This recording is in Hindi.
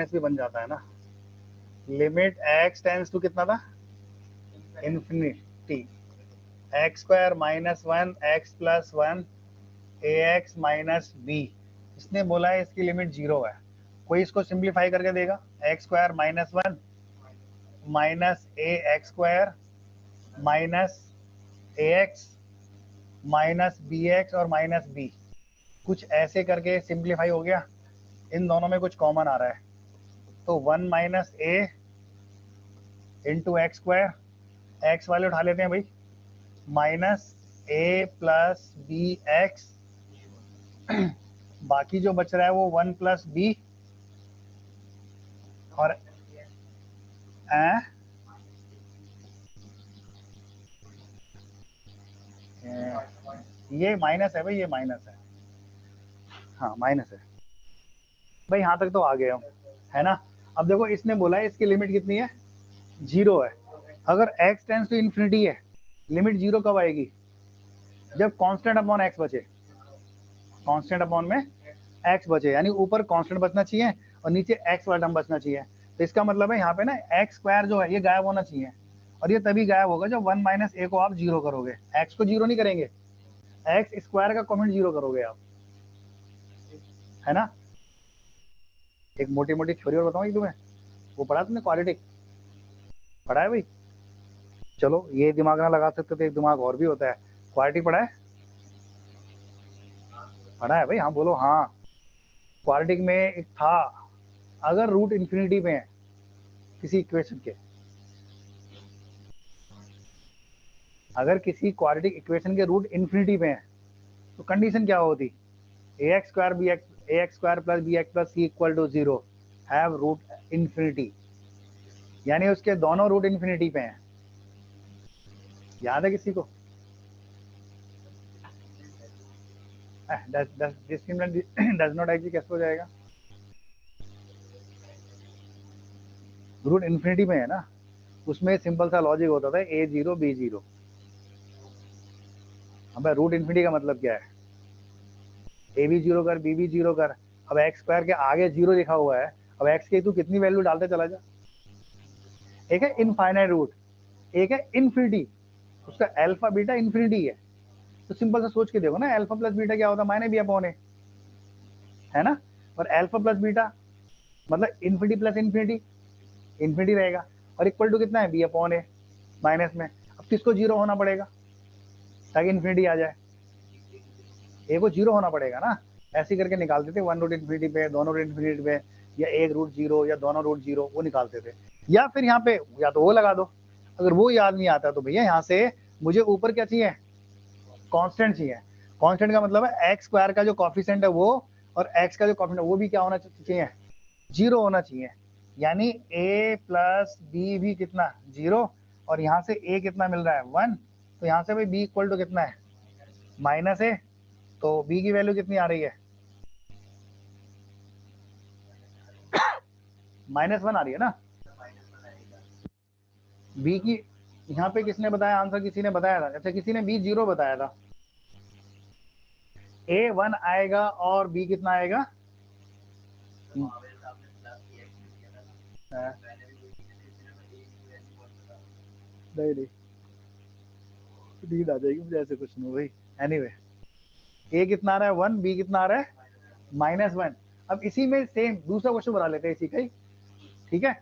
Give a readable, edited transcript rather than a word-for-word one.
भी बन जाता है ना। लिमिट x टेंस टू कितना था, infinity, x square minus one x plus one a x minus b. इसने बोला है इसकी लिमिट 0 है। कोई इसको सिंप्लीफाई करके देगा, x square minus one minus a x square minus a x minus b x और माइनस बी, कुछ ऐसे करके सिंप्लीफाई हो गया। इन दोनों में कुछ कॉमन आ रहा है, तो 1 माइनस ए इंटू एक्स स्क्वायर, एक्स वाले उठा लेते हैं भाई, माइनस ए प्लस बी एक्स, बाकी जो बच रहा है वो 1 प्लस बी और ये माइनस है भाई, ये माइनस है, हाँ माइनस है भाई। यहाँ तक तो आ गए हम, है ना। अब देखो इसने बोला है इसकी लिमिट कितनी है, 0 है। अगर x टेंस टू इन्फिनिटी है, लिमिट 0 कब आएगी, जब कांस्टेंट अपॉन x बचे, कांस्टेंट अपॉन में x बचे, यानी ऊपर कांस्टेंट बचना चाहिए और नीचे x वाला टर्म बचना चाहिए। तो इसका मतलब है यहाँ पे ना एक्स स्क्वायर जो है ये गायब होना चाहिए, और ये तभी गायब होगा जब 1 माइनस ए को आप 0 करोगे। x को 0 नहीं करेंगे, एक्स स्क्वायर का कॉमेंट 0 करोगे आप, है ना। एक मोटी मोटी थ्योरी और बताऊँ तुम्हें, वो पढ़ा तुमने क्वाड्रेटिक, पढ़ा है भाई। चलो ये दिमाग ना लगा सकते तो एक दिमाग और भी होता है, क्वाड्रेटिक पढ़ा है, पढ़ा है भाई, हाँ बोलो हाँ। क्वाड्रेटिक में एक था, अगर रूट इन्फिनिटी में है किसी इक्वेशन के, अगर किसी क्वाड्रेटिक इक्वेशन के रूट इन्फिनिटी में है तो कंडीशन क्या होती, a x square b x, a x square plus b x plus c equal to 0 have root infinity, यानी उसके दोनों रूट इन्फिनिटी पे हैं। याद है किसी को, डज नॉट एग्जिस्ट कैसे हो जाएगा, रूट इन्फिनिटी में है ना। उसमें सिंपल सा लॉजिक होता था ए 0 बी 0। अब रूट इन्फिनिटी का मतलब क्या है, ए भी 0 कर बी भी 0 कर, अब एक्स स्क्वायर के आगे 0 लिखा हुआ है, अब एक्स की तू कितनी वैल्यू डालते चला जा। एक है इनफाइनाइट रूट, एक है इन्फिनिटी, उसका अल्फा बीटा इन्फिनिटी है। तो सिंपल सा सोच के देखो ना, अल्फा प्लस बीटा क्या होता है, माइनस बी अपॉन ए, है ना। और अल्फा प्लस बीटा मतलब इन्फिनिटी प्लस इन्फिनिटी, इन्फिनिटी रहेगा, और इक्वल टू कितना है, बी अपॉन ए माइनस में। अब किसको 0 होना पड़ेगा ताकि इन्फिनिटी आ जाए, ए को 0 होना पड़ेगा ना। ऐसे करके निकालते थे, 1 रूट इन्फिनिटी पे, दोनों रूट इन्फिनिटी पे, या एक रूट 0 या दोनों रूट 0, वो निकालते थे। या फिर यहाँ पे या तो वो लगा दो, अगर वो याद नहीं आता तो भैया यहाँ से मुझे ऊपर क्या चाहिए, कांस्टेंट चाहिए। कांस्टेंट का मतलब है एक्स स्क्वायर का जो कॉफिशिएंट है वो, और एक्स का जो कॉफिशिएंट वो भी क्या होना चाहिए, 0 होना चाहिए। यानी a प्लस बी भी कितना 0, और यहाँ से a कितना मिल रहा है 1, तो यहाँ से भाई b इक्वल टू कितना है, माइनस a, तो b की वैल्यू कितनी आ रही है, -1 आ रही है ना। b की यहाँ पे किसने बताया आंसर, किसी ने बताया था, अच्छा किसी ने b 0 बताया था, a 1 आएगा और b कितना आएगा, नहीं नींद आ जाएगी मुझे ऐसे कुछ नहीं भाई। एनीवे a कितना आ रहा है 1, b कितना आ रहा है -1। अब इसी में सेम दूसरा क्वेश्चन बना लेते हैं इसी का ही, ठीक है।